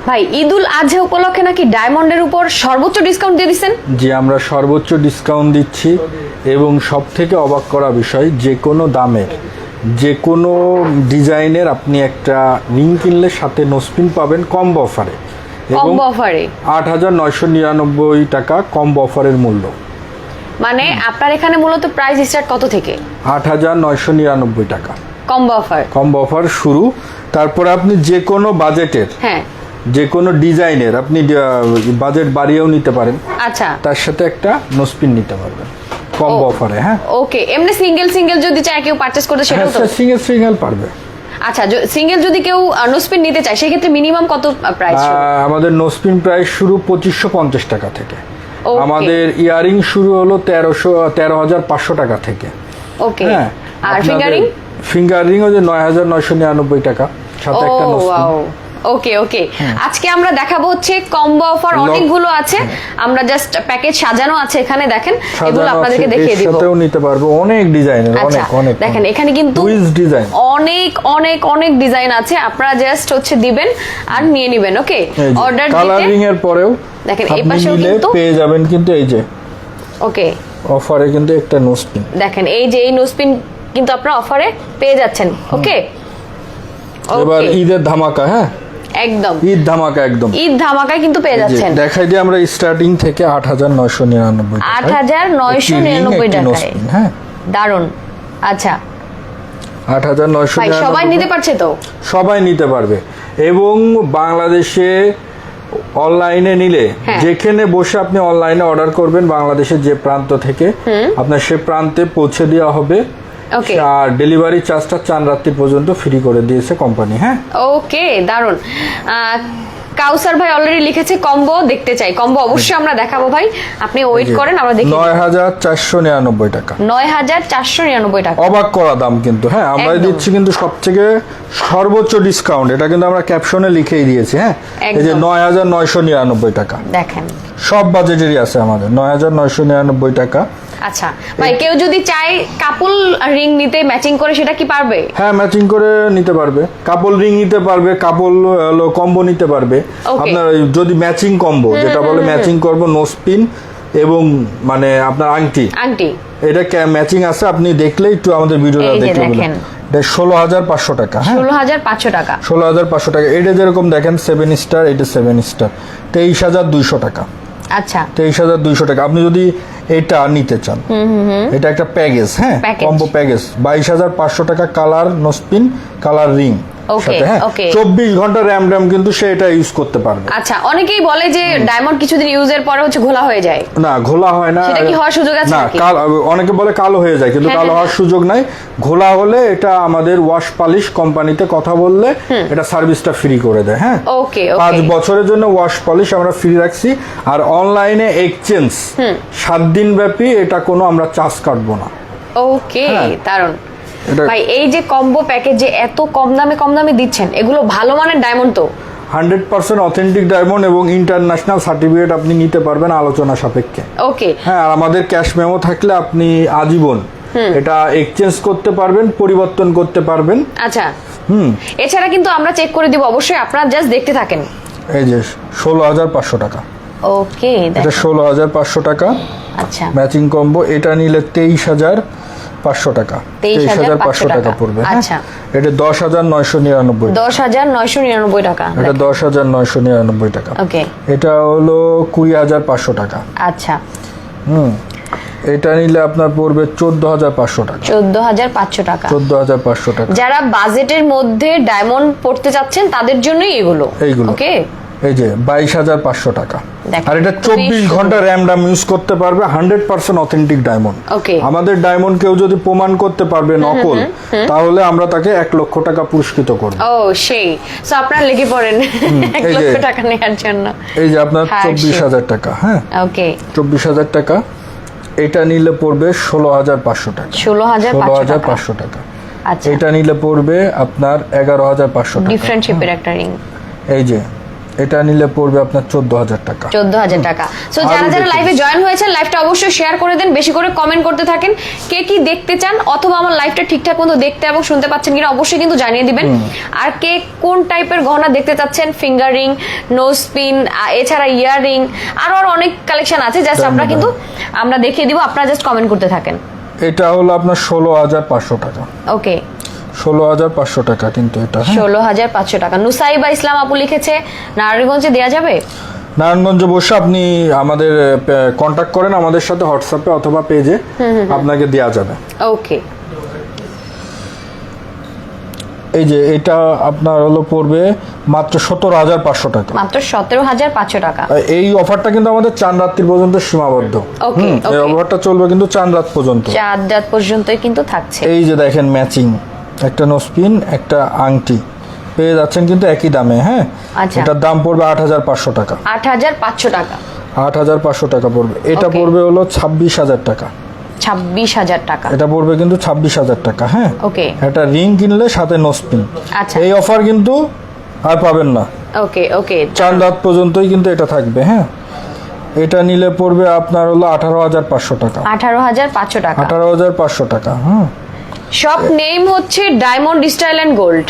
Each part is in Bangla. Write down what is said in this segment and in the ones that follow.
ভাই ঈদুল আজহা উপলক্ষে নাকি ডায়মন্ডের উপর সর্বোচ্চ ডিসকাউন্ট দিয়ে দিচ্ছেন? জি, আমরা সর্বোচ্চ ডিসকাউন্ট দিচ্ছি এবং সবথেকে অবাক করা বিষয়, যে কোনো দামের যে কোনো ডিজাইনের আপনি একটা রিং কিনলে সাথে নোসপিন পাবেন কম্বো অফারে, এবং কম্বো অফারে 8,999 টাকা কম্বো অফারের মূল্য। মানে আপনার এখানে মূলত প্রাইস স্টার্ট কত থেকে? 8,999 টাকা কম্বো অফার। কম্বো অফার শুরু। তারপরে আপনি যে কোনো বাজেটের হ্যাঁ, যে কোনো ডিজাইনের আপনি বাজেট বাড়িয়েও নিতে পারেন, আচ্ছা তার সাথে একটা নোসপিন নিতে পারবেন কম্বো অফারে। হ্যাঁ, ওকে। এমনি সিঙ্গেল যদি চায় কেউ পারচেজ করতে সেটাও তো? সিঙ্গেল পারবে। আচ্ছা, সিঙ্গেল যদি কেউ নোসপিন নিতে চায় সেক্ষেত্রে মিনিমাম কত প্রাইস? আমাদের নোসপিন প্রাইস শুরু 2550 টাকা থেকে। Okay. আমাদের ইয়ারিং শুরু হলো 13,500 টাকা থেকে। ওকে। হ্যাঁ, আর ফিঙ্গারিং হচ্ছে 9,999 টাকা সাথে একটা নোসপিন। ওকে ওকে। আজকে আমরা দেখাবো হচ্ছে কম্বো অফার, অনেকগুলো আছে। আমরা জাস্ট প্যাকেজ সাজানো আছে এখানে, দেখেন এগুলো আপনাদেরকে দেখিয়ে দিব। সাথেও নিতে পারবো অনেক ডিজাইনের, অনেক দেখেন এখানে কিন্তু টুইস্ট ডিজাইন অনেক অনেক অনেক ডিজাইন আছে। আপনারা জাস্ট হচ্ছে দিবেন আর নিয়ে নেবেন। ওকে, অর্ডার দিতে কালারিং এর পরেও দেখেন এই আপনি পাশেও নিলে কিন্তু পেয়ে যাবেন কিন্তু এই যে ওকে অফারে কিন্তু একটা নোসপিন। দেখেন এই যে এই নোসপিন কিন্তু আপনারা অফারে পেয়ে যাচ্ছেন। ওকে, এবার ঈদের ধামাকা। হ্যাঁ, একদম ঈদ ধামাকা, একদম ঈদ ধামাকায় কিন্তু পেয়ে যাচ্ছেন। দেখাই দিই আমরা স্টার্টিং থেকে 8,999 টাকা। 8,999 টাকায়। হ্যাঁ, দারুন। আচ্ছা, 8,999 সবাই নিতে পারছে তো? সবাই নিতে পারবে, এবং বাংলাদেশে অনলাইনে নিলে যেখানে বসে আপনি অনলাইনে অর্ডার করবেন বাংলাদেশের যে প্রান্ত থেকে আপনার সে প্রান্তে পৌঁছে দেওয়া হবে। আর ডেলিভারি চার্জটা চান রাত্রি পর্যন্ত ফ্রি করে দিয়েছে কোম্পানি। হ্যাঁ, ওকে, দারুন। কাউসার ভাই অলরেডি লিখেছে কম্বো দেখতে চাই। কম্বো অবশ্যই আমরা দেখাবো ভাই, আপনি ওয়েট করেন, আমরা দেখি। 9,499 টাকা। 9,499 টাকা, অবাক করা দাম কিন্তু। হ্যাঁ, আমরা দিচ্ছি কিন্তু সবথেকে সর্বোচ্চ ডিসকাউন্ট, এটা কিন্তু আমরা ক্যাপশনে লিখেই দিয়েছি। হ্যাঁ, এই যে 9,999 টাকা দেখেন সব বাজেটেরই আছে আমাদের 9,999 টাকা। আচ্ছা ভাই, কেউ যদি চায় কাপল রিং নিতে ম্যাচিং করে সেটা কি পারবে? হ্যাঁ, ম্যাচিং করে নিতে পারবে, কাপল রিং নিতে পারবে, কাপল কম্বো নিতে পারবে। আপনার যদি ম্যাচিং কম্বো যেটা বলে ম্যাচিং করবো নোসপিন এবং মানে আপনার আংটি, এটা ম্যাচিং আছে, আপনি দেখলে একটু আমাদের ভিডিওটা দেখলে বলবেন। এটা 16,500 টাকা। হ্যাঁ, 16,500 টাকা। 16,500 টাকা। এটা যেরকম দেখেন 7 স্টার, এটা 7 স্টার, 23,200 টাকা। আচ্ছা, 23,200 টাকা। আপনি যদি এটা নিতে চান, এটা একটা প্যাকেজ। হ্যাঁ, কম্বো প্যাকেজ 22,500 টাকা। কালার নোসপিন, কালার রিং সাথে। হ্যাঁ, 24 ঘন্টা র্যাম কিন্তু সে এটা ইউজ করতে পারবে। আচ্ছা, অনেকেই বলে যে ডায়মন্ড কিছুদিন ইউজের পরে হচ্ছে ঘোলা হয়ে যায়। না, ঘোলা হয় না। সেটা কি হওয়ার সুযোগ আছে? না, অনেকে বলে কালো হয়ে যায়, কিন্তু কালো হওয়ার সুযোগ নাই। ঘোলা হলে এটা আমাদের ওয়াশ পালিশ কোম্পানিতে কথা বললে এটা সার্ভিসটা ফ্রি করে দেয়। হ্যাঁ, ওকে, 5 বছরের জন্য ওয়াশ পলিশ আমরা ফ্রি রাখছি। আর অনলাইনে এক্সচেঞ্জ 7 দিন ব্যাপী, এটা কোনো আমরা চার্জ কাটবো না। ওকে, দারুন ভাই। এই যে কম্বো প্যাকেজ যে এত কম দামে দিচ্ছেন, এগুলো ভালো মানের ডায়মন্ড তো? 100% অথেন্টিক ডায়মন্ড এবং ইন্টারন্যাশনাল সার্টিফিকেট আপনি নিতে পারবেন আলোচনা সাপেক্ষে। ওকে, হ্যাঁ, আর আমাদের ক্যাশ মেমো থাকলে আপনি আজীবন এটা এক্সচেঞ্জ করতে পারবেন, পরিবর্তন করতে পারবেন। আচ্ছা, এছাড়া কিন্তু আমরা চেক করে দিব অবশ্যই, আপনারা জাস্ট দেখতে থাকেন। এই যে 16,500 টাকা। ওকে, এটা 16,500 টাকা। আচ্ছা, ম্যাচিং কম্বো এটা নিলে 23,500 টাকা। 23,500 টাকা পড়বে। আচ্ছা, এটা 10,999। 10,999 টাকা। এটা 10,999 টাকা। ওকে, এটা হলো 20,500 টাকা। আচ্ছা, এটা নিলে আপনার পড়বে 14,500 টাকা। 14,500 টাকা। 14,500 টাকা। যারা বাজেটের মধ্যে ডায়মন্ড পড়তে চাচ্ছেন তাদের জন্যই এগুলো। ওকে, এই যে 22,500 টাকা। আর এটা 24 ঘন্টা র্যাম ইউজ করতে পারবে, 100% অথেন্টিক ডায়মন্ড। আমাদের ডায়মন্ড কেউ যদি প্রমাণ করতে পারবে নকল, তাহলে আমরা তাকে 1 লক্ষ টাকা পুরস্কৃত করব। ও সেই, সো আপনারা লেগে পড়েন 1 লক্ষ টাকা নেওয়ার জন্য। এই যে আপনার 24,000 টাকা। হ্যাঁ, ওকে, 24,000 টাকা। এটা নিলে পড়বে 16,500 টাকা। 16,500 টাকা। আচ্ছা, এটা নিলে পড়বে আপনার 11,500 টাকা। ডিফারেন্ট শেপের একটা রিং। এই যে এটা নিলে পড়বে আপনার 14,000 টাকা। 14,000 টাকা। সো আরো যারা দেখুন। লাইভে জয়েন হয়েছেন লাইভটা অবশ্যই শেয়ার করে দেন, বেশি করে কমেন্ট করতে থাকেন, কে কি দেখতে চান অথবা আমার লাইভটা ঠিকঠাক মতো দেখতে এবং শুনতে পাচ্ছেন কিনা অবশ্যই কিন্তু জানিয়ে দিবেন। আর কে কোন টাইপের গহনা দেখতে চাচ্ছেন, ফিঙ্গার রিং, নোজ পিন, এছাড়া ইয়ার রিং, আরো অনেক কালেকশন আছে, জাস্ট আমরা দেখিয়ে দিব, আপনারা জাস্ট কমেন্ট করতে থাকেন। এটা হলো আপনার 16,500 টাকা। ওকে, 16,500 টাকা কিন্তু এটা, হ্যাঁ 16,500 টাকা। নুসাইবা ইসলাম আপু লিখেছে নারায়ণগঞ্জে দেয়া যাবে? নারায়ণগঞ্জে বসে আপনি আমাদের কন্টাক্ট করেন আমাদের সাথে হোয়াটসঅ্যাপে অথবা পেজে, আপনাকে দেয়া যাবে। ওকে, এই যে এটা আপনার হলো পড়বে মাত্র 17,500 টাকা। মাত্র 17,500 টাকা। এই অফারটা কিন্তু আমাদের চাঁদ রাত্রি পর্যন্ত সীমাবদ্ধ। ওকে, এই অফারটা চলবে কিন্তু চাঁদ রাত পর্যন্ত, চাঁদ রাত পর্যন্তই কিন্তু থাকছে। এই যে দেখেন ম্যাচিং একটা নোসপিন একটা আংটি পেয়ে যাচ্ছেন কিন্তু একই দামে, হ্যাঁ আচ্ছা। এটার দাম পড়বে 8,500 টাকা। 8,500 টাকা। 8,500 টাকা পড়বে। এটা Okay. পড়বে হলো 26,000 টাকা। 26,000 টাকা। এটা পড়বে কিন্তু 26,000 টাকা, হ্যাঁ ওকে, একটা রিং কিনলে সাথে নোসপিন। আচ্ছা। এই অফার কিন্তু আর পাবেন না, ওকে ওকে, চাঁদ রাত পর্যন্তই কিন্তু এটা থাকবে, হ্যাঁ এটা নিলে পড়বে আপনার হলো 18,500 টাকা। 18,500 টাকা। 18,500 টাকা, হ্যাঁ শপ নেম হচ্ছে diamond style and gold.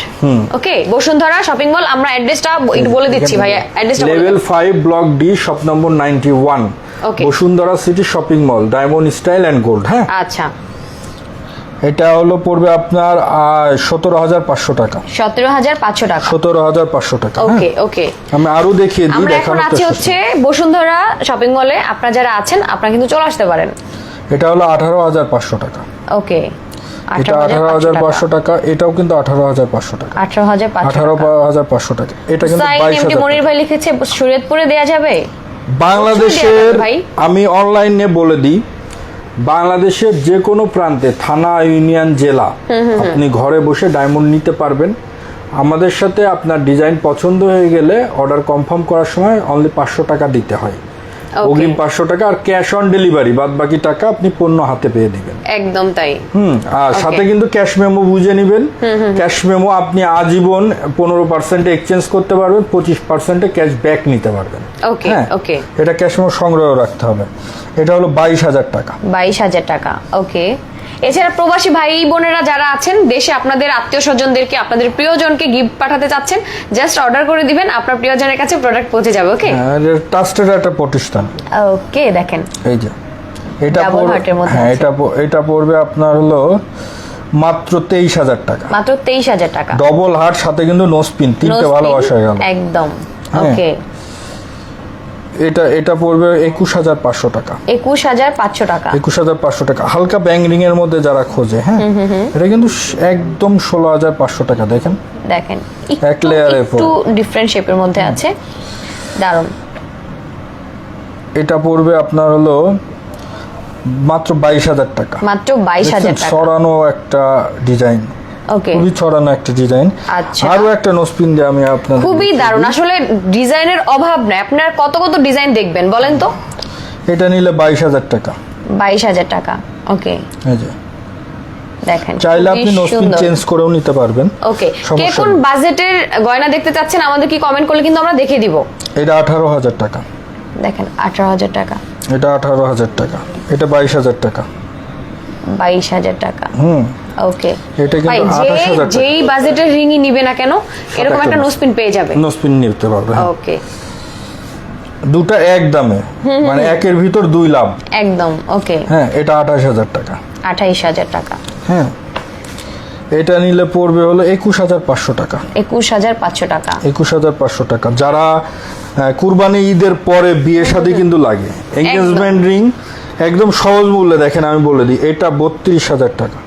Okay, Bashundhara shopping mall. আমরা অ্যাড্রেসটা বলে দিচ্ছি ভাই, অ্যাড্রেসটা level 5 block D shop number 91 Okay. Bashundhara city shopping mall diamond style and gold, হ্যাঁ আচ্ছা। এটা হলো পড়বে আপনার 17,500 টাকা। 17,500 টাকা। 17,500 টাকা, ওকে ওকে, আমি আরো দেখিয়ে দিই। আমরা এখন আছি হচ্ছে বসুন্ধরা শপিং মলে। আপনারা যারা আছেন আপনারা কিন্তু চলে আসতে পারেন। এটা হলো 18,500 টাকা। ওকে, এটা 18,500 টাকা। এটাও কিন্তু 18,500 টাকা। 18,500 টাকা। এটা কিন্তু 22,000 মনির ভাই লিখেছে শরীয়তপুরে দেয়া যাবে? বাংলাদেশের, ভাই আমি অনলাইনে বলে দিই, বাংলাদেশের যে কোনো প্রান্তে থানা, ইউনিয়ন, জেলা আপনি ঘরে বসে ডায়মন্ড নিতে পারবেন। আমাদের সাথে আপনার ডিজাইন পছন্দ হয়ে গেলে অর্ডার কনফার্ম করার সময় অনলি 500 টাকা দিতে হয়, অগ্রিম 500 টাকা, আর ক্যাশ অন ডেলিভারি, বাদ বাকি টাকা আপনি পণ্য হাতে পেয়ে দিবেন। একদম তাই। আর সাথে কিন্তু ক্যাশ মেমো বুঝে নেবেন। ক্যাশ মেমো আপনি আজীবন 15% এক্সচেঞ্জ করতে পারবেন, 25% ক্যাশ ব্যাক নিতে পারবেন। ওকে ওকে, এটা ক্যাশ মেমো সংগ্রহ রাখতে হবে। এটা হলো 22,000 টাকা। 22,000 টাকা। ওকে, এছাড়া প্রবাসী ভাই বোনেরা যারা আছেন দেশে, আপনাদের আত্মীয় স্বজনদেরকে, আপনাদের প্রিয়জনকে গিফট পাঠাতে চাচ্ছেন, জাস্ট অর্ডার করে দিবেন, আপনার প্রিয়জনের কাছে প্রোডাক্ট পৌঁছে যাবে। ওকে, ট্রাস্টেড একটা প্রতিষ্ঠান। ওকে, দেখেন এই যে এটা Double heart এর মধ্যে হ্যাঁ আছে। এটা পড়বে আপনার হলো মাত্র 23,000 টাকা। মাত্র 23,000 টাকা। ডবল হার্ট সাথে কিন্তু নোসপিন, তিনটে ভালোবাসা হয়ে গেল একদম। হ্যাঁ। ওকে, এটা পড়বে 21,500 টাকা। 21,500 টাকা। 21,500 টাকা। হালকা ব্যাং রিং এর মধ্যে যারা খোঁজে, হ্যাঁ এটা কিন্তু একদম 16,500 টাকা। দেখেন দেখেন এক লেয়ারে একটু ডিফারেন্ট শেপের মধ্যে আছে, দারুন। এটা পড়বে আপনার হলো মাত্র 22,000 টাকা। মাত্র 22,000 টাকা। ছড়ানো একটা ডিজাইন, ওকে, খুবই ছড়ানো একটা ডিজাইন। আচ্ছা, আরো একটা নোসপিন দিয়ে আমি আপনাদের খুবই দারুন। আসলে ডিজাইনের অভাব নাই, আপনার কত কত ডিজাইন দেখবেন বলেন তো। এটা নিলে 22,000 টাকা। 22,000 টাকা। ওকে, এই যে দেখেন চাইলে খুবই আপনি নোসপিন সুন্দর। চেঞ্জ করেও নিতে পারবেন। ওকে, কে সমস্যা কোন নেই। বাজেটের গয়না দেখতে চাচ্ছেন আমাদের কি কমেন্ট করলে কিন্তু আমরা দেখিয়ে দিব। এটা 18,000 টাকা। দেখেন 18,000 টাকা। এটা 18,000 টাকা। এটা 22,000 টাকা। 22,000 টাকা। ওকে, এটা ভাই কিন্তু 28,000 টাকা। যেই বাজেটের রিংই নিবে না কেন এরকম একটা নোসপিন পেয়ে যাবে। নোসপিন নিতে পারবে, হ্যাঁ। ওকে, দুটা এক দামে, মানে একের ভিতর দুই লাভ একদম। ওকে, হ্যাঁ এটা 28,000 টাকা। 28,000 টাকা। হ্যাঁ এটা নিলে পড়বে হলো 21,500 টাকা। 21,500 টাকা। 21,500 টাকা। যারা কুরবানি ঈদের পরে বিয়ে শাদী কিন্তু লাগে, এনগেজমেন্ট রিং একদম সহজ মূল্যে, দেখেন আমি বলে দিই, এটা 32,000 টাকা।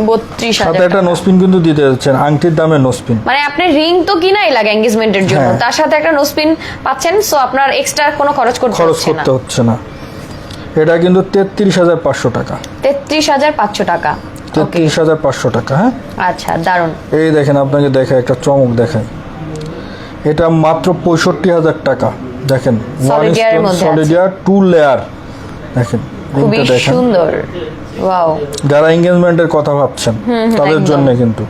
32,000 সাথে একটা টাকা। নোসপিন কিন্তু দিতে যাচ্ছেন, আংটির দামে নোসপিন। মানে আপনি রিং তো কিনাই লাগে এনগেজমেন্টের জন্য, হ্যাঁ। তার সাথে একটা নোসপিন পাচ্ছেন, সো আপনার এক্সট্রা কোনো খরচ করতে হচ্ছে না। এটা কিন্তু 33,500 টাকা। 33,500 টাকা। 33,500 টাকা, হ্যাঁ আচ্ছা, দারুন। এই দেখেন আপনাকে দেখায় একটা চমক দেখায়, এটা মাত্র 65,000 টাকা। দেখেন Solidier এর মধ্যে আছে। সলিডিয়ার 2 লেয়ার, দেখেন খুবই রিংটা দেখেন। সুন্দর, ওয়াও। যারা এনগেজমেন্টের কথা ভাবছেন তাদের একদম। জন্য কিন্তু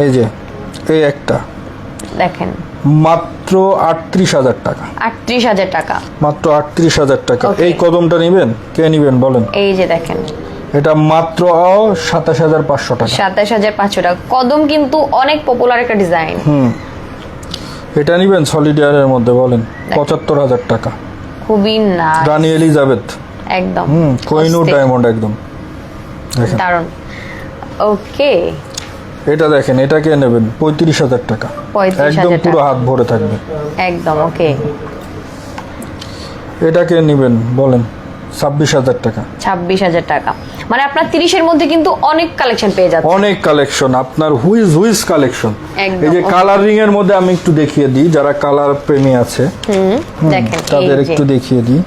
এই যে এই একটা দেখেন মাত্র মাত্র ৩৮,০০০ টাকা। ৩৮,০০০ টাকা, মাত্র ৩৮,০০০ টাকা। Okay. এই কদমটা নেবেন, কে নেবেন বলেন? এই যে দেখেন এটা মাত্র ২৭,৫০০ টাকা। ২৭,৫০০ টাকা। কদম কিন্তু অনেক পপুলার একটা ডিজাইন। এটা নেবেন সলিডিয়ারের মধ্যে বলেন? ৭৫,০০০ টাকা। খুবই না, রানী এলিজাবেথ, একদম কোহিনূর ডায়মন্ড, একদম দেখেন দারুন। ওকে, এটা দেখেন, এটা কে নেবেন? ৩৫,০০০ টাকা। ৩৫,০০০ একদম পুরো টাকা। হাত ভরে থাকবে। একদম ওকে। এটা কে নেবেন বলেন? ২৬,০০০ টাকা। ২৬,০০০ টাকা। মানে আপনার ৩০-এর মধ্যে কিন্তু অনেক কালেকশন পেয়ে যাচ্ছে। অনেক কালেকশন, আপনার হুইজ কালেকশন। একদম, এই যে okay. কালারিং এর মধ্যে আমি একটু দেখিয়ে দিই, যারা কালার প্রেমী আছে দেখেন তাদের এই যে একটু দেখিয়ে দিই।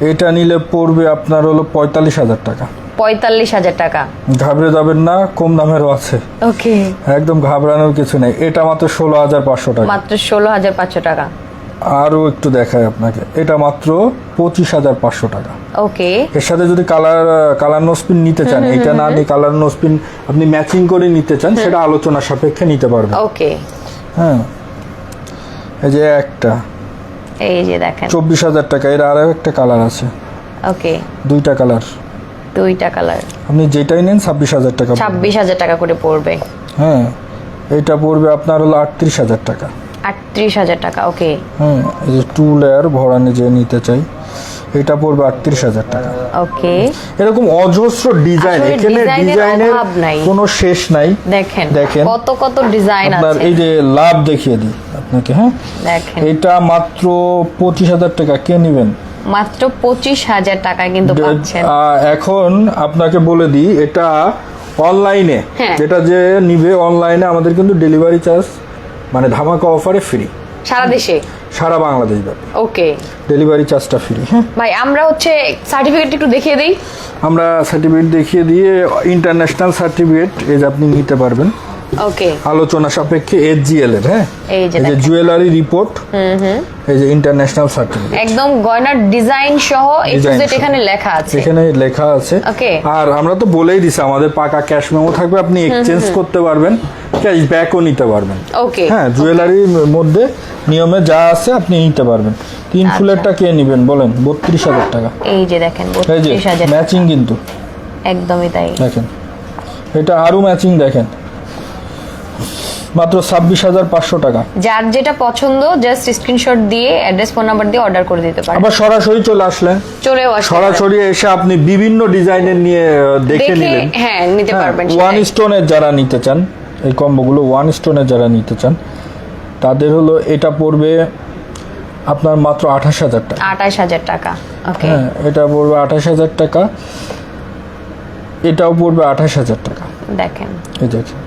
এটা নিলে পড়বে আপনার হলো ৪৫,০০০ টাকা। ৪৫,০০০ টাকা। ঘাবড়ে যাবেন না, কম দামেরও আছে, ওকে, একদম ঘাবড়ানোর কিছু নেই। এটা মাত্র ১৬,৫০০ টাকা। মাত্র ১৬,৫০০ টাকা। আরো একটু দেখায় আপনাকে, এটা মাত্র ২৫,৫০০ টাকা। ওকে, এর সাথে যদি কালার নোসপিন নিতে চান, এটা না নিয়ে কালার নোসপিন আপনি ম্যাচিং করে নিতে চান, সেটা আলোচনা সাপেক্ষে নিতে পারবেন। ওকে, হ্যাঁ, এই যে একটা এই যে দেখেন ২৪,০০০ টাকা। এর আরো একটা কালার আছে, ওকে, দুইটা কালার, দুইটা কালার, আপনি যেটাই নেন ২৬,০০০ টাকা। ২৬,০০০ টাকা করে পড়বে। হ্যাঁ, এটা পড়বে আপনার হলো ৩৮,০০০ টাকা। ৩৮,০০০ টাকা। ওকে, হ্যাঁ, এই যে 2 লেয়ার ভরানি যে নিতে চাই, এটা পড়বে ৩৮,০০০ টাকা। ওকে, এরকম অজস্র ডিজাইন, আসলে এখানে ডিজাইনের অভাব নাই। কোনো শেষ নাই। দেখেন দেখেন কত কত ডিজাইন আপনার আছে। এই যে লাভ দেখিয়ে দিই আপনাকে। হ্যাঁ, দেখেন এটা মাত্র ২৫,০০০ টাকা। কে নেবেন? মাত্র ২৫,০০০ টাকায় কিন্তু পাচ্ছেন। এখন আপনাকে বলে দিই, এটা অনলাইনে, হ্যাঁ। যেটা যে নিবে অনলাইনে, আমাদের কিন্তু ডেলিভারি চার্জ মানে ধামাকা অফারে ফ্রি, সারা দেশে, সারা বাংলাদেশ ব্যাপী ওকে। ডেলিভারি চার্জটা ফ্রি। হ্যাঁ, ভাই আমরা হচ্ছে সার্টিফিকেট একটু দেখিয়ে দেই। আমরা সার্টিফিকেট দেখিয়ে দিয়ে, ইন্টারন্যাশনাল সার্টিফিকেট এই যে আপনি নিতে পারবেন ওকে, আলোচনা সাপেক্ষে HGL এর। হ্যাঁ, এই যে এই যে দেখেন। জুয়েলারি রিপোর্ট, এই যে ইন্টারন্যাশনাল সার্টিফিকেট, একদম গয়নার ডিজাইন সহ A to Z সহ। এখানে লেখা আছে। এখানে লেখা আছে। Okay. আর আমরা তো বলেই দিছি, আমাদের পাকা ক্যাশ মেমো থাকবে, আপনি এক্সচেঞ্জ করতে পারবেন, ক্যাশ ব্যাকও নিতে পারবেন। ওকে, হ্যাঁ, জুয়েলারির মধ্যে নিয়মে যা আছে আপনি নিতে পারবেন। 3 ফুলেরটা কে নেবেন বলেন? ৩২,০০০ টাকা। এই যে দেখেন এই যে ৩২,০০০ ম্যাচিং কিন্তু, একদমই তাই। দেখেন এটা আরো ম্যাচিং, দেখেন মাত্র ২৬,৫০০ টাকা। যার যেটা পছন্দ জাস্ট স্ক্রিনশট দিয়ে অ্যাড্রেস ফোন নাম্বার দিয়ে অর্ডার করে দিতে পারেন। আবার সরাসরি চলে আসলেন, চলেও আসতে পারেন। সরাসরি এসে আপনি বিভিন্ন ডিজাইনের নিয়ে দেখে নিলেন। হ্যাঁ নিতে পারবেন। ওয়ান স্টোনের যারা নিতে চান, এই কম্বোগুলো ওয়ান স্টোনের যারা নিতে চান, তাদের হলো এটা পড়বে আপনার মাত্র ২৮,০০০ টাকা। ২৮,০০০ টাকা। ওকে, হ্যাঁ, এটা পড়বে ২৮,০০০ টাকা। এটাও পড়বে ২৮,০০০ টাকা। দেখেন এই দেখেন,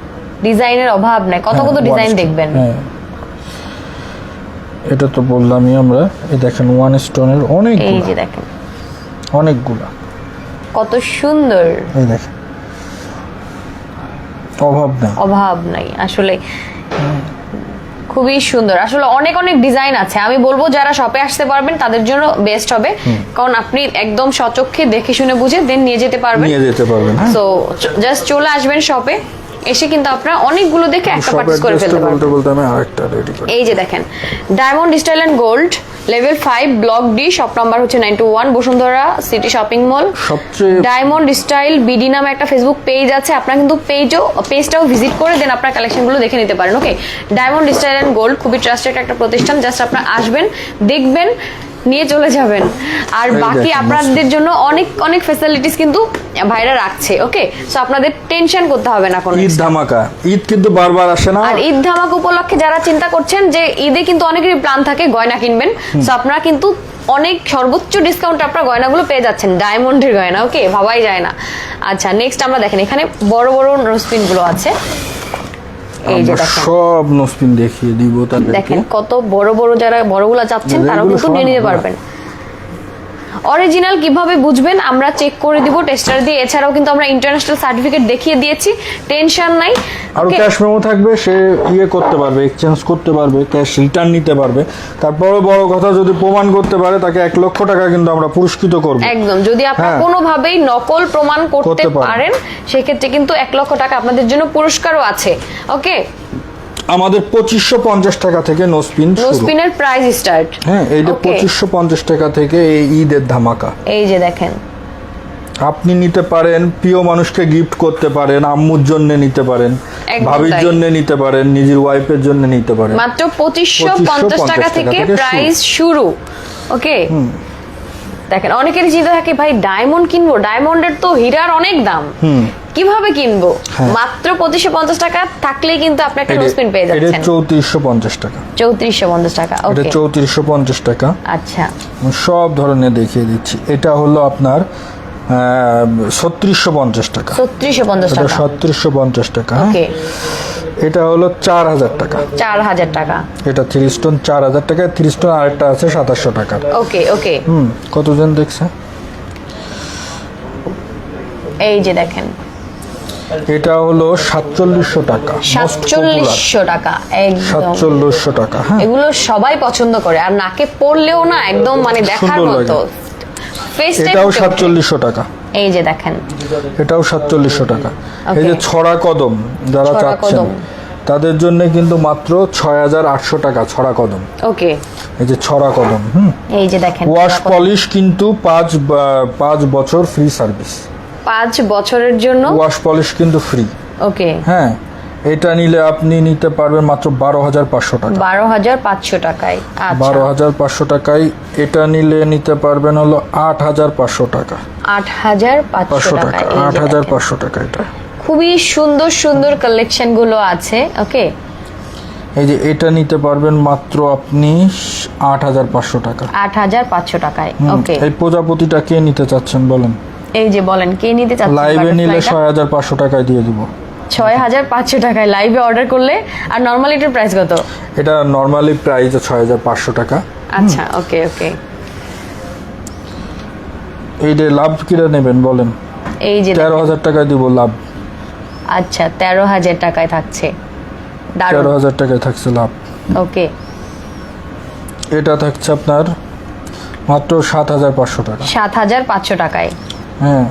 ডিজাইনের অভাব নাই, কত কত হ্যাঁ, ডিজাইন one stone, দেখবেন। হ্যাঁ, এটা তো বললামই আমরা। এই দেখেন ওয়ান স্টোনের এই যে দেখেন অনেকগুলা, কত সুন্দর, এই দেখেন অভাব নাই। অভাব নাই আসলে, খুবই সুন্দর। আসলে অনেক অনেক ডিজাইন আছে। আমি বলবো যারা শপে আসতে পারবেন তাদের জন্য বেস্ট হবে, কারণ আপনি একদম সচক্ষে দেখে শুনে বুঝে দেন নিয়ে যেতে পারবেন। নিয়ে যেতে পারবেন। হ্যাঁ, সো জাস্ট চলে আসবেন শপে, এসে কিন্তু আপনারা অনেকগুলো দেখে একটা পারচেজ করে ফেলতে পারবেন। বলতে আমি আরেকটা রেডি করি। এই যে দেখেন diamond style and gold level 5 block D, shop number হচ্ছে 921 বসুন্ধরা সিটি শপিং মল। সবচেয়ে ডায়মন্ড স্টাইল বিডি নামে একটা ফেসবুক পেজ আছে, আপনারা কিন্তু পেজটাও ভিজিট করে দেন আপনার কালেকশনগুলো দেখে নিতে পারেন। ওকে, ডায়মন্ড স্টাইল এন্ড গোল্ড খুবই ট্রাস্টেড একটা প্রতিষ্ঠান, জাস্ট আপনারা আসবেন, দেখবেন, নিয়ে চলে যাবেন। আর বাকি আপনাদের জন্য অনেক অনেক ফ্যাসিলিটিস কিন্তু ভাইরা রাখছে। ওকে, সো আপনাদের টেনশন করতে হবে না কোনো। ঈদ ধামাকা, ঈদ কিন্তু বারবার আসে না। আর ঈদ ধামাকা উপলক্ষে যারা চিন্তা করছেন যে ঈদে কিন্তু অনেকেরই প্ল্যান থাকে গয়না কিনবেন, সো আপনারা কিন্তু অনেক সর্বোচ্চ ডিসকাউন্ট আপনার গয়নাগুলো পেয়ে যাচ্ছেন, ডায়মন্ডের গয়না। ওকে, ভাবাই যায় না। আচ্ছা, নেক্সট আমরা দেখেন এখানে বড় বড় নোজপিন গুলো আছে। এই যে দেখেন সব নোসপিন দেখিয়ে দিব তাদেরকে। দেখেন কত বড় বড়, যারা বড়গুলো চাচ্ছেন তারাও কিন্তু নিয়ে নিতে পারবেন। অরিজিনাল কিভাবে বুঝবেন আমরা চেক করে দিব টেস্টার দিয়ে, এছাড়াও কিন্তু আমরা ইন্টারন্যাশনাল সার্টিফিকেট দেখিয়ে দিয়েছি, টেনশন নাই। আর ক্যাশ মেমো থাকবে, সে করতে পারবে, এক্সচেঞ্জ করতে পারবে, ক্যাশ রিটার্ন নিতে পারবে। তারপরে বড় কথা, যদি প্রমাণ করতে পারে তাকে ১ লক্ষ টাকা কিন্তু আমরা পুরস্কৃত করব। একদম, যদি আপনারা কোনোভাবেই নকল প্রমাণ করতে পারেন সেক্ষেত্রে কিন্তু ১ লক্ষ টাকা আপনাদের জন্য পুরস্কারও আছে। ওকে, আমাদের 2550 টাকা থেকে নো স্পিন নো স্পিনের প্রাইস স্টার্ট। হ্যাঁ, এই যে Okay. 2550 টাকা থেকে এই ঈদের ধামাকা। এই যে দেখেন, আপনি নিতে পারেন, প্রিয় মানুষকে গিফট করতে পারেন, আম্মুর জন্য নিতে পারেন, একদম ভাবির তাই। জন্য নিতে পারেন, নিজের ওয়াইফের জন্য নিতে পারেন। মাত্র 2550 টাকা থেকে প্রাইস শুরু। ওকে, দেখেন অনেকেরই চিন্তা থাকে ভাই ডায়মন্ড কিনবো, ডায়মন্ডের তো হীরার অনেক দাম, কিভাবে কিনবো? হ্যাঁ। মাত্র 2550 টাকা থাকলেই কিন্তু আপনি একটা নো স্পিন পেয়ে এটা যাচ্ছেন। 3450 টাকা। 3450 টাকা। এটা ওকে, 3450 টাকা। আচ্ছা, সব ধরনের দেখিয়ে দিচ্ছি। এটা হলো আপনার 3650 টাকা। 3650 এটা টাকা। 3650 টাকা। হ্যাঁ। ওকে, এটা হলো 4000 টাকা। 4000 টাকা। এটা 30 স্টোন 4000 টাকা। 30 স্টোন আরেকটা আছে 2700 টাকা। ওকে ওকে, কতজন দেখছে? এই যে দেখেন, এটা হলো 4700 টাকা। 4700 টাকা, একদম 4700 টাকা। হ্যাঁ, এগুলো সবাই পছন্দ করে, আর নাকে পড়লেও না একদম মানে দেখার সুন্দর মতো। ফেস এটাও 4700 টাকা। এই যে দেখেন, এটাও 4700 টাকা। এই যে Okay. ছড়া কদম যারা ছড়া চাচ্ছেন কদম। তাদের জন্য কিন্তু মাত্র 6800 টাকা ছড়া কদম। ওকে, এই যে ছড়া কদম। এই যে দেখেন, ওয়াশ পলিশ কিন্তু 5 বছর ফ্রি সার্ভিস। 5 বছরের জন্য ওয়াশ পলিশ কিন্তু ফ্রি। ওকে, হ্যাঁ, এটা নিলে আপনি নিতে পারবেন মাত্র 12500 টাকা। 12500 টাকায়। আচ্ছা, 12500 টাকায়। এটা নিলে নিতে পারবেন হলো 8500 টাকা। 8500 টাকা। 8500 টাকা। এটা খুবই সুন্দর সুন্দর কালেকশন গুলো আছে। ওকে, এই যে এটা নিতে পারবেন মাত্র আপনি 8500 টাকা। 8500 টাকায়। ওকে, এই প্রজাপতিটা কে নিতে চাচ্ছেন বলেন? এই যে বলেন কে নিতে চাচ্ছেন? লাইভে নিলে বাটারফ্লাইটা? 6500 টাকায় দিয়ে দিব। 6500 টাকায় লাইভে অর্ডার করলে। আর নরমালি এটার প্রাইস কত? এটা নরমালি প্রাইস 6500 টাকা। আচ্ছা, ওকে ওকে, এই যে লাভ কিরা নেবেন বলেন? এই যে 13000 টাকায় দিব লাভ। আচ্ছা, 13000 টাকায় থাকছে। দারুণ। 13000 টাকায় থাকছে লাভ। ওকে, এটা থাকছে আপনার মাত্র 7500 টাকা। 7500 টাকায়। হ্যাঁ,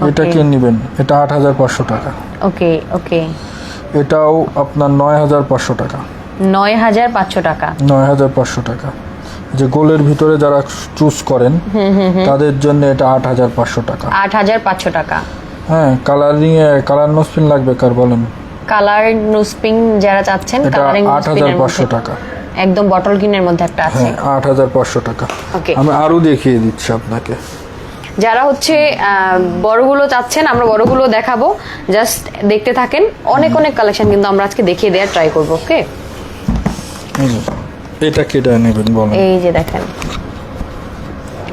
এটা Okay. কে নেবেন? এটা 8500 টাকা। ওকে ওকে, এটাও আপনার 9500 টাকা। 9500 টাকা। 9500 টাকা। যে গোলের ভিতরে যারা চুজ করেন তাদের জন্য এটা 8500 টাকা। 8500 টাকা। হ্যাঁ, কালার নো স্পিন লাগবে কার বলেন? কালার নুসপিং যারা চাচ্ছেন, এটা কালারিং 8500 টাকা। একদম বটল গ্রিনের মধ্যে একটা আছে। হ্যাঁ, 8500 টাকা। Okay. আমি আরো দেখিয়ে দিচ্ছি আপনাকে। যারা হচ্ছে বড়গুলো চাচ্ছেন, আমরা বড়গুলো দেখাবো, জাস্ট দেখতে থাকেন। অনেক অনেক কালেকশন কিন্তু আমরা আজকে দেখিয়ে দেওয়ার ট্রাই করবো। ওকে, এই যে, এটা কেটা নেবেন বলেন? এই যে দেখেন,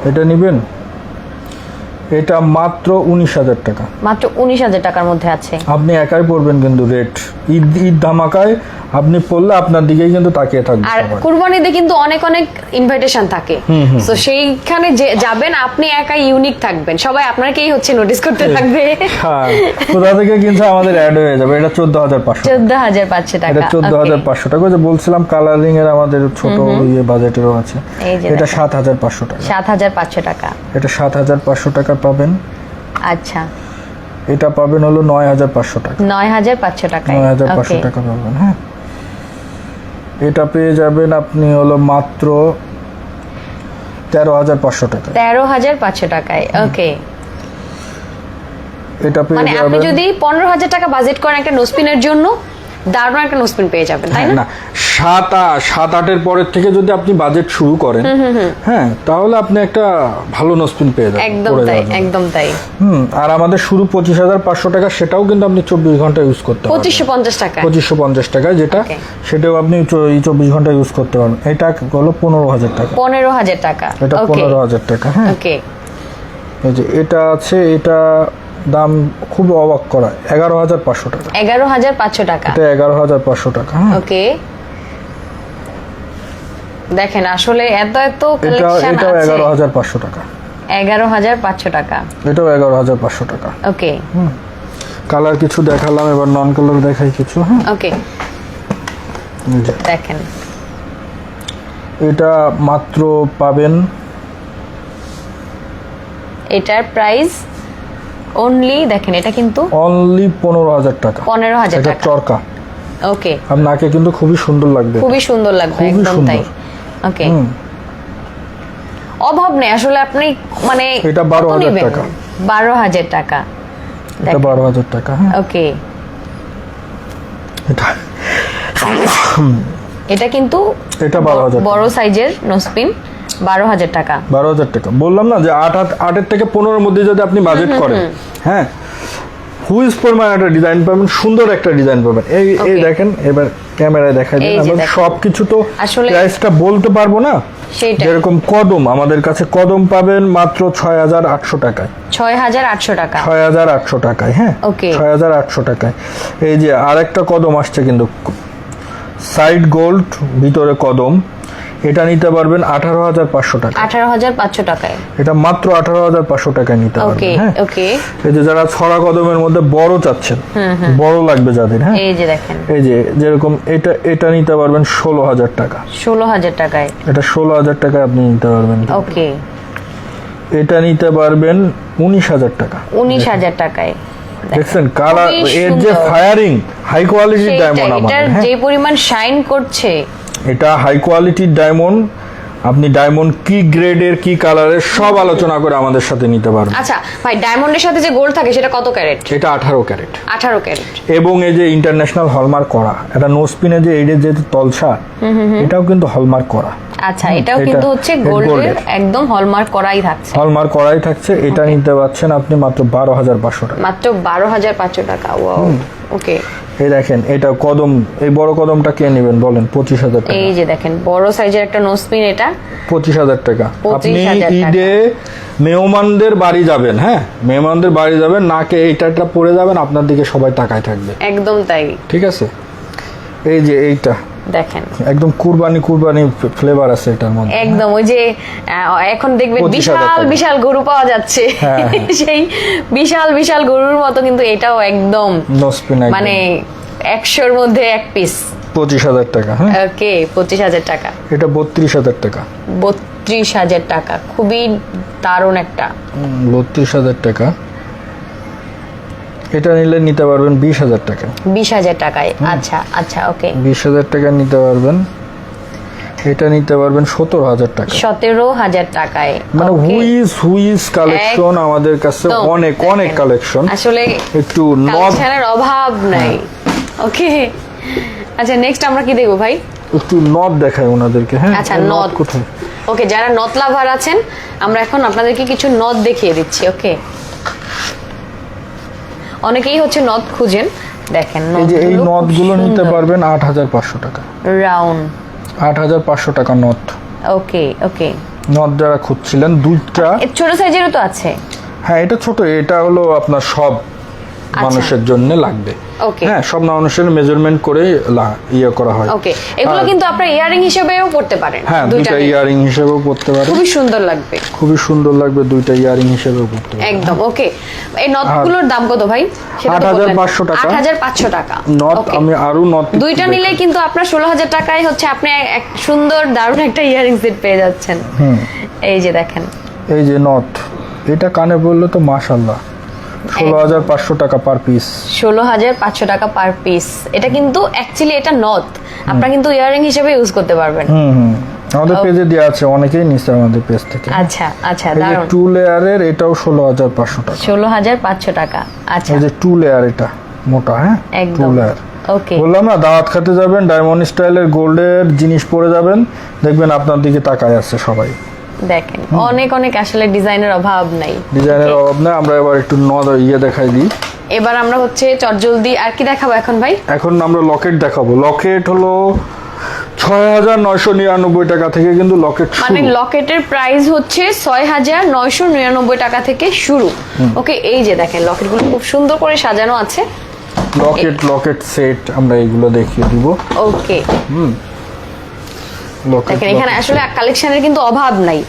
এটা নেবেন? এটা মাত্র 19000 টাকা। মাত্র 19000 টাকার মধ্যে আছে। আপনি একাই পড়বেন কিন্তু রেট ঈদ ধামাকায় আপনি পড়লে আপনার দিকেই কিন্তু তাকিয়ে থাকবে আর সবাই। কুরবানিতে কিন্তু অনেক অনেক ইনভাইটেশন থাকে, তো সেইখানে যে যাবেন আপনি একাই ইউনিক থাকবেন, সবাই আপনাকেই হচ্ছে নোটিস করতে থাকবে। হ্যাঁ, কোথা থেকে কিন্তু আমাদের অ্যাড হয়ে যাবে। এটা 14500। 14500 টাকা। এটা 14500 টাকা। ওই যে বলছিলাম কালারিং এর আমাদের ছোট ইয়ে বাজেটেরও আছে। এই যে এটা দেখেন। 7500 টাকা। 7500 টাকা। এটা 7500 টাকা পাবেন। আচ্ছা, এটা পাবেন হলো 9500 টাকা। 9500 টাকায়। 9500 ওকে, টাকা পাবেন। হ্যাঁ, এটা পেয়ে যাবেন আপনি হলো মাত্র 13500 টাকা। 13500 টাকায়। ওকে, এটা পেয়ে মানে আপনি যাবেন যদি 15000 টাকা বাজেট করেন একটা নোসপিনের জন্য, দারুণ একটা নোসপিন পেয়ে যাবেন, তাই না? না, 7-8 পরের থেকে যদি আপনি বাজেট শুরু করেন, হ্যাঁ, তাহলে আপনি একটা ভালো নোসপিন পেয়ে যাবেন। একদম পরে তাই, যাবেন। একদম তাই। আর আমাদের শুরু 25500 টাকা, সেটাও কিন্তু আপনি 24 ঘন্টা ইউজ করতে পারবেন। 2550 টাকা। 2550 টাকা যেটা, Okay. সেটাও আপনি 24 ঘন্টা ইউজ করতে পারবেন। এটা হলো 15000 টাকা। 15000 টাকা। এটা ওকে 15000 টাকা। হ্যাঁ, ওকে, এই যে এটা আছে, এটা দাম খুব অবাক করা, 11500 টাকা। 11500 টাকা। এটা 11500 টাকা। হ্যাঁ, ওকে, দেখেন আসলে এত এত এটাও কালেকশন আছে। 11500 টাকা। 11500 টাকা। এটাও 11500 টাকা। ওকে কালার কিছু দেখালাম, এবার নন কালার দেখাই কিছু। হ্যাঁ, ওকে, এই যে দেখেন এটা মাত্র পাবেন, এটার প্রাইস অনলি, দেখেন এটা কিন্তু অনলি 15000 টাকা। 15000 এটা টাকা। চরকা। ওকে, আপনাকে কিন্তু খুবই সুন্দর লাগবে, খুবই সুন্দর লাগবে, খুবই একদম তাই। সুন্দর। ওকে, অভাব নেই আসলে। আপনি মানে এটা 12,000 টাকা, 12,000 টাকা, এটা 12,000 টাকা। হ্যাঁ, ওকে। এটা এটা কিন্তু এটা 12,000 বড় সাইজের নোসপিন, 12,000 টাকা। 12,000 টাকা বললাম না যে 8 থেকে 15-এর মধ্যে যদি আপনি বাজেট করেন, হ্যাঁ, হুইজ পরিমাণ একটা ডিজাইন পাবেন, সুন্দর একটা ডিজাইন পাবেন। এই দেখেন, এবার ক্যামেরায় দেখাই দিন। আমরা সবকিছু তো আসলে প্রাইসটা বলতে পারবো না। যেরকম কদম, আমাদের কাছে কদম পাবেন মাত্র 6,800 টাকায়, 6,800 টাকা, 6,800 টাকায়। হ্যাঁ, 6,800 টাকায়। এই যে আরেকটা কদম আসছে কিন্তু, সাইড গোল্ড ভিতরে কদম, এটা নিতে পারবেন 18,500 টাকা, 18,500 টাকায়। এটা মাত্র 18,500 টাকায় নিতে পারবেন। হ্যাঁ, ওকে। এই যে যারা ছড়া কদমের মধ্যে বড় চাচ্ছেন, বড় লাগবে যাদের, হ্যাঁ, এই যে দেখেন, এই যে যেরকম এটা নিতে পারবেন 16,000 টাকা, 16,000 টাকায়। এটা 16,000 টাকায় আপনি নিতে পারবেন। ওকে, এটা নিতে পারবেন 19,000 টাকা, 19,000 টাকায়। দেখছেন কালার, এর যে ফায়ারিং, হাই কোয়ালিটির ডায়মন্ড আমাদের। এটার যে পরিমাণ শাইন করছে, এটা হাই কোয়ালিটির ডায়মন্ড। আপনি ডায়মন্ড কি গ্রেডের, কি কালারের, সব আলোচনা করে আমাদের সাথে নিতে পারবেন। আচ্ছা ভাই, ডায়মন্ডের সাথে যে গোল্ড থাকে সেটা কত ক্যারেট? এটা 18 ক্যারেট, 18 ক্যারেট। এবং এই যে ইন্টারন্যাশনাল হলমার্ক করা, এটা নোসপিনে যে এই যে তলসা, এটাও কিন্তু হলমার্ক করা। আচ্ছা, এটাও কিন্তু হচ্ছে গোল্ডের, একদম হলমার্ক করাই থাকছে, হলমার্ক করাই থাকছে। এটা নিতে পারছেন আপনি মাত্র 12,500 টাকা, মাত্র 12,500 টাকা। ওয়াও, ওকে। এই দেখেন, এটা কদম, এই বড় কদমটা কে নেবেন বলেন? 25,000 টাকা। এই যে দেখেন, বড় সাইজের একটা নোসপিন, এটা 25,000 টাকা। আপনি 25,000 টাকা। ঈদে মেহমানদের বাড়ি যাবেন, হ্যাঁ, মেহমানদের বাড়ি যাবেন, নাকে এইটা পরে যাবেন, আপনার দিকে সবাই তাকায় থাকবে। একদম তাই, ঠিক আছে। এই যে এইটা দেখেন, একদম কুরবানি ফ্লেভার আছে এটার মধ্যে। একদম ওই যে এখন দেখবেন 25,000 বিশাল টাকা। বিশাল গরু পাওয়া যাচ্ছে, হ্যাঁ, হ্যাঁ। সেই বিশাল বিশাল গরুর মতো কিন্তু এটাও একদম নোসপিন, মানে 100-র মধ্যে এক পিস। 25,000 টাকা। হ্যাঁ, ওকে, 25,000 টাকা। এটা 32,000 টাকা, 32,000 টাকা, খুবই দারুণ একটা। 32,000 টাকা। এটা নিলে নিতে পারবেন 20,000 টাকা, 20,000 টাকায়। আচ্ছা আচ্ছা, ওকে, 20,000 টাকা নিতে পারবেন। এটা নিতে পারবেন 17,000 টাকা, 17,000 টাকায়। মানে Okay. হুইজ কালেকশন আমাদের কাছে, একদম, অনেক দেখেন। কালেকশন। আসলে একটু কালেকশনের অভাব নাই। ওকে, আচ্ছা নেক্সট আমরা কি দেখবো ভাই? একটু নথ দেখায় ওনাদেরকে। হ্যাঁ, আচ্ছা, এই নথ কোথায়? ওকে, যারা নথ লাভার আছেন, আমরা এখন আপনাদেরকে কিছু নথ দেখিয়ে দিচ্ছি। ওকে, অনেকেই হচ্ছে নথ খুঁজেন, দেখেন এই যে এই নথগুলো নিতে পারবেন 8,500 টাকা, রাউন্ড 8,500 টাকা নথ। ওকে ওকে, নথ যারা খুঁজছিলেন, দুইটা। ছোট সাইজেরও তো আছে। হ্যাঁ, এটা ছোট, এটা হলো আপনার সব মানুষের জন্য লাগবে। ওকে, হ্যাঁ, সব মানুষের মেজারমেন্ট করে ইয়ে করা হয়। ওকে, এগুলো কিন্তু আপনারা ইয়ারিং হিসেবেও পড়তে পারেন। হ্যাঁ, দুইটা ইয়ারিং হিসেবেও পড়তে পারেন, খুবই সুন্দর লাগবে, খুবই সুন্দর লাগবে, দুইটা ইয়ারিং হিসেবেও পড়তে পারেন। একদম। ওকে, এই নথগুলোর দাম কত ভাই? 8,500 টাকা, 8,500 টাকা নথ। আমি আরো নথ দুইটা নিলে কিন্তু আপনার 16,000 টাকায় হচ্ছে আপনি এক সুন্দর দারুণ একটা ইয়ারিং সেট পেয়ে যাচ্ছেন। এই যে দেখেন, এই যে নথ, এটা কানে বললে তো মাশাআল্লাহ, 16,500 টাকা পার পিস, 16,500 টাকা পার পিস। এটা কিন্তু অ্যাকচুয়ালি এটা নথ, আপনারা কিন্তু ইয়ারিং হিসেবে ইউজ করতে পারবেন। আমাদের পেজে দেওয়া আছে, অনেকেই নিছে আমাদের পেজ থেকে। আচ্ছা আচ্ছা, এই যে দারুণ। 2 লেয়ারের, এটাও 16,500 টাকা, 16,500 টাকা। আচ্ছা, এই যে 2 লেয়ার, এটা মোটা। হ্যাঁ, 2 একদম। লেয়ার। ওকে, বললাম না, দাওয়াত খেতে যাবেন, ডায়মন্ড স্টাইলের গোল্ডের জিনিস পরে যাবেন, দেখবেন আপনার দিকে তাকায় আছে সবাই। দেখেন অনেক অনেক আসলে ডিজাইনের অভাব নাই, ডিজাইনের অভাব নাই। আমরা এবার একটু দেখাই দিই। এবার আমরা হচ্ছে চটজলদি আর কি দেখাবো এখন ভাই? এখন আমরা লকেট দেখাবো। লকেট হলো 6,999 টাকা থেকে কিন্তু লকেট শুরু। মানে লকেটের প্রাইস হচ্ছে 6,999 টাকা থেকে শুরু। ওকে, এই যে দেখেন লকেটগুলো খুব সুন্দর করে সাজানো আছে। লকেট সেট আমরা এগুলো দেখিয়ে দিব। ওকে, লকেট, দেখেন এখানে আসলে কালেকশনের কিন্তু অভাব নাই।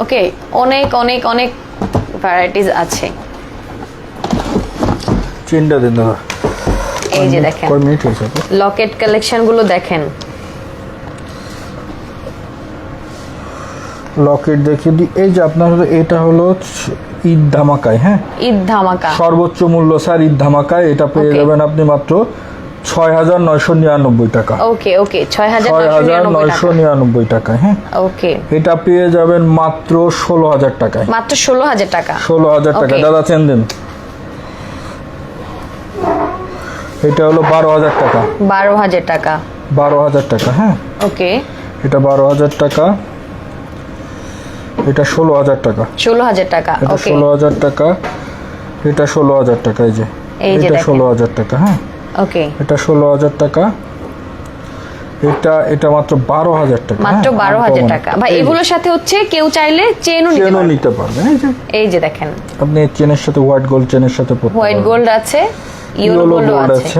ওকে, অনেক অনেক অনেক ভ্যারাইটিস আছে। চিন্তা দিন দাদা। এই যে দেখেন কয় মিনিট হয়েছে? লকেট কালেকশন গুলো দেখেন। লকেট দেখিয়ে দিই। এই যে আপনার এটা হলো ঈদ ধামাকায়। হ্যাঁ, ঈদ ধামাকা সর্বোচ্চ মূল্য স্যার ঈদ ধামাকায়। এটা পেয়ে যাবেন আপনি মাত্র 6,999 টাকা। ওকে ওকে 6,999 টাকা। হ্যাঁ ওকে, এটা পেয়ে যাবেন মাত্র 16,000 টাকায়। মাত্র 16,000 টাকা। 16,000 টাকা। Okay. দাদা চেন দেন। এটা হলো 12,000 টাকা। 12,000 টাকা। 12,000 টাকা। হ্যাঁ ওকে, এটা 12,000 টাকা। এটা 16,000 টাকা। 16,000 টাকা। এটা ওকে 16,000 টাকা। এটা 16,000 টাকা। এই যে এই যে এটা দেখেন। 16,000 টাকা। হ্যাঁ ওকে, এটা 16,000 টাকা। এটা মাত্র 12,000 টাকা। মাত্র হ্যাঁ, 12,000 uncommon। টাকা ভাই। এই যে, এগুলোর সাথে হচ্ছে কেউ চাইলে চেনও চেনও নিতে পারবেন। এই যে দেখেন, আপনি চেনের সাথে হোয়াইট গোল্ড চেনের সাথে পড়তে হোয়াইট পারবেন। গোল্ড আছে, ইয়েলো ইয়েলো গোল্ড গোল্ড আছে। আছে।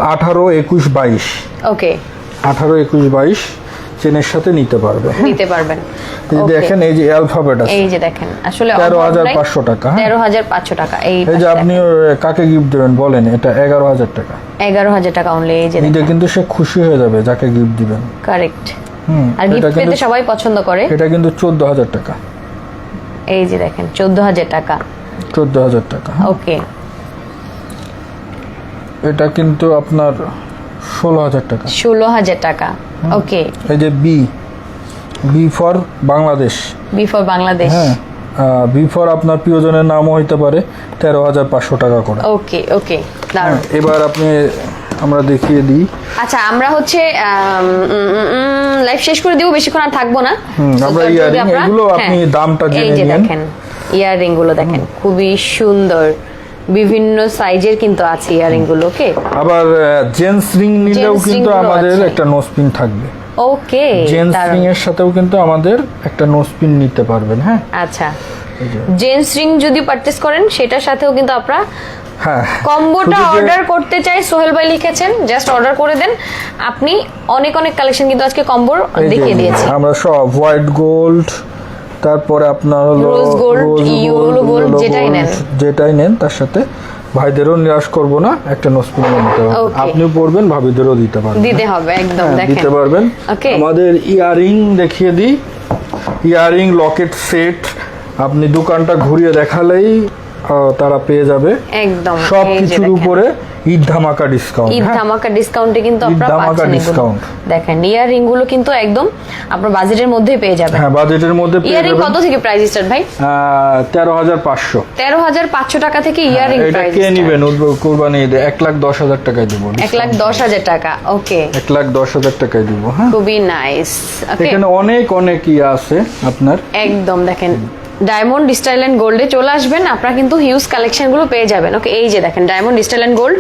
18, 21, 22। ওকে, 18, 21, 22 চেনের সাথে নিতে পারবে। নিতে পারবেন। এই যে Okay. দেখেন, এই যে অ্যালফাবেট আছে। এই যে দেখেন, আসলে 13,500 টাকা। হ্যাঁ 13,500 টাকা। এই এই যে আপনি কাকে গিফট দেবেন বলেন? এটা 11,000 টাকা। 11,000 টাকা অনলি। এই যে এটা কিন্তু সে খুশি হয়ে যাবে যাকে গিফট দিবেন। কারেক্ট। আর এটা গিফট পেতে কিন্তু সবাই পছন্দ করে। এটা কিন্তু 14,000 টাকা। এই যে দেখেন 14,000 টাকা। 14,000 টাকা। ওকে, এটা কিন্তু আপনার 16,000 টাকা। 16,000 টাকা। ওকে, এই যে B for Bangladesh. Before Bangladesh. হ্যাঁ বি ফর আপনার প্রিয়জনের নামও হইতে পারে। 13,500 টাকা করে। ওকে ওকে, দারুণ। এবার আমরা দেখিয়ে দিই। আচ্ছা, আমরা হচ্ছে লাইভ শেষ করে দিব, বেশিক্ষণ আর থাকবো না। আমরা ইয়ারিং এগুলো আপনি দামটা এই জেনে যে নিন। দেখেন ইয়ারিং গুলো দেখেন, খুবই সুন্দর, বিভিন্ন সাইজের কিন্তু আছে ইয়ারিং গুলো। ওকে, আবার জেন্টস রিং নিলেও Gents কিন্তু ring গুলো আমাদের আছে। একটা নোসপিন থাকবে। ওকে, জেন্টস রিং এর সাথেও কিন্তু আমাদের একটা নোসপিন নিতে পারবেন। হ্যাঁ আচ্ছা, এই যে, জেন্টস রিং যদি পারচেজ করেন সেটার সাথেও কিন্তু আপনারা হ্যাঁ কম্বোটা শুধু যে- অর্ডার করতে চাই, সোহেল ভাই লিখেছেন, জাস্ট অর্ডার করে দেন। আপনি অনেক কালেকশন কিন্তু আজকে কম্বোর এই যে, দেখিয়ে দিয়েছি। আমরা সব হোয়াইট গোল্ড, তারপরে আপনার হলো Rose gold, yellow gold, yellow যেটাই gold, নেন। যেটাই নেন তার সাথে ভাইদেরও নিরাশ করব না, একটা নোসপিন নিতে পারবেন। Okay. আপনিও পড়বেন, ভাবিদেরও দিতে পারবেন। দিতে হবে একদম, হ্যাঁ, দেখেন দিতে পারবেন। Okay. আমাদের ইয়ারিং দেখিয়ে দিই। ইয়ারিং লকেট সেট আপনি দোকানটা ঘুরিয়ে দেখালেই তারা পেয়ে যাবে একদম। সব এই যে কিছুর দেখেন, উপরে ঈদ ধামাকা ডিসকাউন্ট। ঈদ ধামাকা ডিসকাউন্টে কিন্তু ঈদ আপনারা ধামাকা পাচ্ছেন এগুলো। discount। দেখেন ইয়ারিং গুলো কিন্তু একদম আপনার বাজেটের মধ্যেই পেয়ে যাবেন। হ্যাঁ বাজেটের মধ্যে পেয়ে ইয়ারিং যাবেন। কত থেকে প্রাইস স্টার্ট ভাই? 13,500। 13,500 টাকা থেকে ইয়ারিং এটা প্রাইস। কে নিবেন কুরবানি ঈদে? 1,10,000 টাকায় দিব। 1,10,000 টাকা। ওকে, 1,10,000 টাকায় দিব। হ্যাঁ খুবই নাইস। ওকে, এখানে অনেক ইয়ে আছে আপনার। একদম দেখেন ডায়মন্ড স্টাইল এন্ড গোল্ডে চলে আসবেন, আপনারা কিন্তু হিউজ কালেকশন গুলো পেয়ে যাবেন। ওকে, এই যে দেখেন diamond style and gold,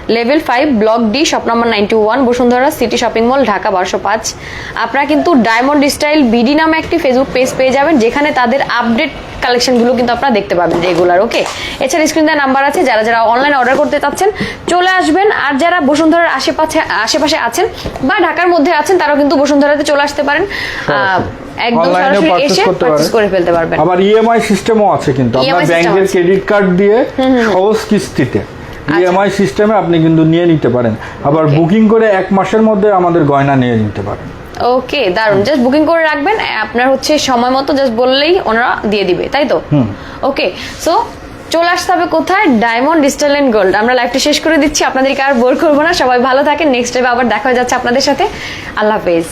level 5, block D, shop number 91, Bashundhara city shopping mall, Dhaka 1205। আপনারা কিন্তু ডায়মন্ড স্টাইল বিডি নামে একটি ফেসবুক পেজ পেয়ে যাবেন, যেখানে তাদের আপডেট কালেকশনগুলো কিন্তু আপনারা দেখতে পাবেন রেগুলার। ওকে, এছাড়া স্ক্রিনে নাম্বার আছে, যারা অনলাইনে অর্ডার করতে চাচ্ছেন চলে আসবেন। আর যারা বসুন্ধরার আশেপাশে আছেন বা ঢাকার মধ্যে আছেন, তারাও কিন্তু বসুন্ধরাতে চলে আসতে পারেন। একদম অনলাইনে সরাসরি পারচেজ এসে করতে পারচেজ করে ফেলতে পারবেন। আবার ইএমআই সিস্টেমও আছে কিন্তু, EMI আপনার system ব্যাংকের আছে। ক্রেডিট কার্ড দিয়ে সহজ কিস্তিতে ইএমআই সিস্টেমে আপনি কিন্তু নিয়ে নিতে পারেন। আবার Okay. বুকিং করে 1 মাসের মধ্যে আমাদের গয়না নিয়ে নিতে পারেন। ওকে, দারুন। জাস্ট বুকিং করে রাখবেন, আপনার হচ্ছে সময় মতো জাস্ট বললেই ওনারা দিয়ে দিবে, তাই তো? ওকে, সো চলে আসতে হবে কোথায়? Diamond style and gold. আমরা লাইভটা শেষ করে দিচ্ছি, আপনাদেরকে আর বোর করবো না। সবাই ভালো থাকেন, নেক্সট টাইম আবার দেখা হয়ে যাচ্ছে আপনাদের সাথে। আল্লাহ হাফেজ।